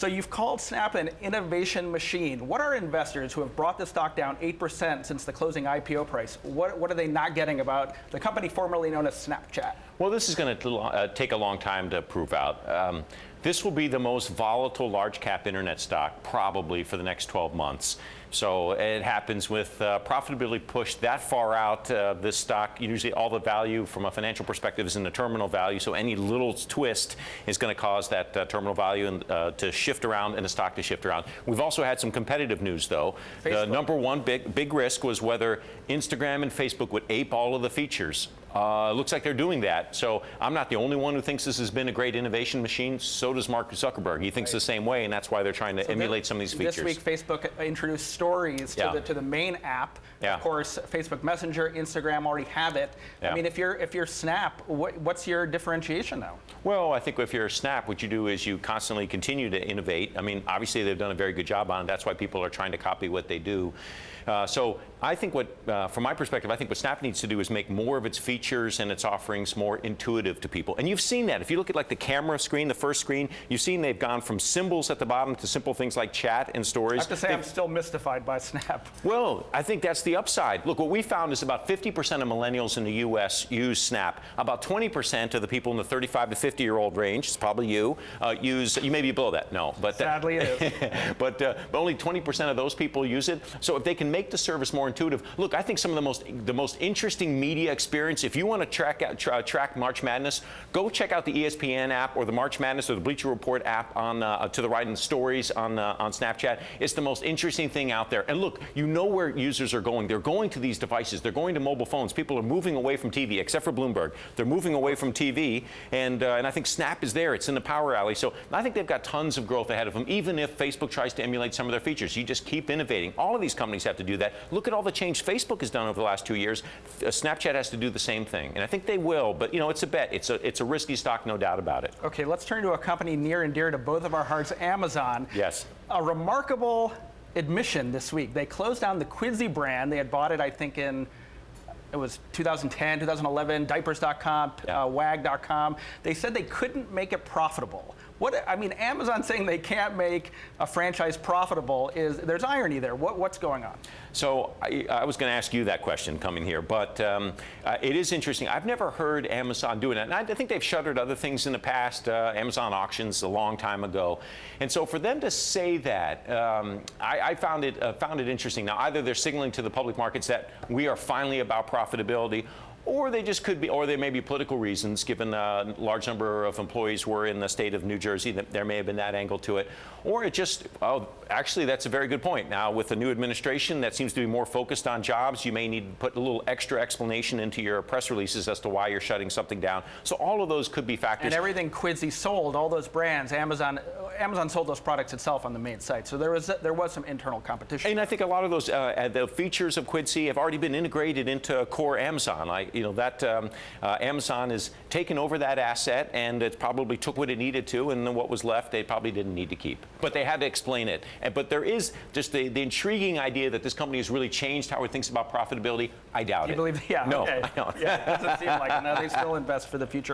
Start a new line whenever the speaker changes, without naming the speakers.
So you've called Snap an innovation machine. What are investors who have brought the stock down 8% since the closing IPO price? What are they not getting about the company formerly known as Snapchat?
Well, this is going to take a long time to prove out. This will be the most volatile large cap internet stock probably for the next 12 months. So it happens with profitability pushed that far out. This stock, usually all the value from a financial perspective is in the terminal value. So any little twist is going to cause that terminal value to shift around and the stock to shift around. We've also had some competitive news, though.
Facebook.
The number one big risk was whether Instagram and Facebook would ape all of the features. Looks like they're doing that. So I'm not the only one who thinks this has been a great innovation machine. So does Mark Zuckerberg. He thinks the same way, and that's why they're trying to emulate some of these features.
This week, Facebook introduced Stories to the main app.
Yeah.
Of course, Facebook Messenger, Instagram already have it.
Yeah.
I mean, if you're Snap, what's your differentiation now?
Well, I think if you're Snap, what you do is you constantly continue to innovate. I mean, obviously they've done a very good job on it. That's why people are trying to copy what they do. So I think from my perspective, I think what Snap needs to do is make more of its features and its offerings more intuitive to people. And you've seen that. If you look at like the camera screen, the first screen, you've seen they've gone from symbols at the bottom to simple things like chat and stories.
I have to say, I'm still mystified by Snap.
Well, I think that's the upside. Look, what we found is about 50% of millennials in the U.S. use Snap. About 20% of the people in the 35 to 50-year-old range, it's probably you, you may be below that, no. But
sadly it is.
but only 20% of those people use it. So if they can make the service more intuitive, look, I think some of the most interesting media experience, if you want to track March Madness, go check out the ESPN app or the March Madness or the Bleacher Report app on to the right in stories on Snapchat. It's the most interesting thing out there. And look, you know where users are going. They're going to these devices. They're going to mobile phones. People are moving away from TV, except for Bloomberg. They're moving away from TV, and I think Snap is there. It's in the power alley. So I think they've got tons of growth ahead of them, even if Facebook tries to emulate some of their features. You just keep innovating. All of these companies have to do that. Look at all the change Facebook has done over the last 2 years. Snapchat has to do the same thing, and I think they will. But you know, it's a bet. It's a risky stock, no doubt about it.
Okay, let's turn to a company near and dear to both of our hearts, Amazon.
Yes.
A remarkable admission this week. They closed down the Quidsi brand. They had bought it, I think, in it was 2010, 2011, diapers.com, wag.com. They said they couldn't make it profitable. I mean, Amazon saying they can't make a franchise profitable there's irony there. What's going on?
So I was going to ask you that question coming here, but it is interesting. I've never heard Amazon doing it, and I think they've shuttered other things in the past, Amazon auctions a long time ago. And so for them to say that, I found it interesting. Now, either they're signaling to the public markets that we are finally about profitability, or they just could be, or there may be political reasons, given a large number of employees were in the state of New Jersey, that there may have been that angle to it. Or it just, actually, that's a very good point. Now, with the new administration that seems to be more focused on jobs, you may need to put a little extra explanation into your press releases as to why you're shutting something down. So all of those could be factors.
And everything Quidsi sold, all those brands, Amazon sold those products itself on the main site. So there was some internal competition.
And I think a lot of those the features of Quidsi have already been integrated into core Amazon. Amazon has taken over that asset, and it probably took what it needed to, and then what was left they probably didn't need to keep. But they had to explain it. But there is just the intriguing idea that this company has really changed how it thinks about profitability. I doubt it.
You believe? Yeah.
No,
okay.
I don't.
Yeah, it doesn't seem like it. No, they still invest for the future.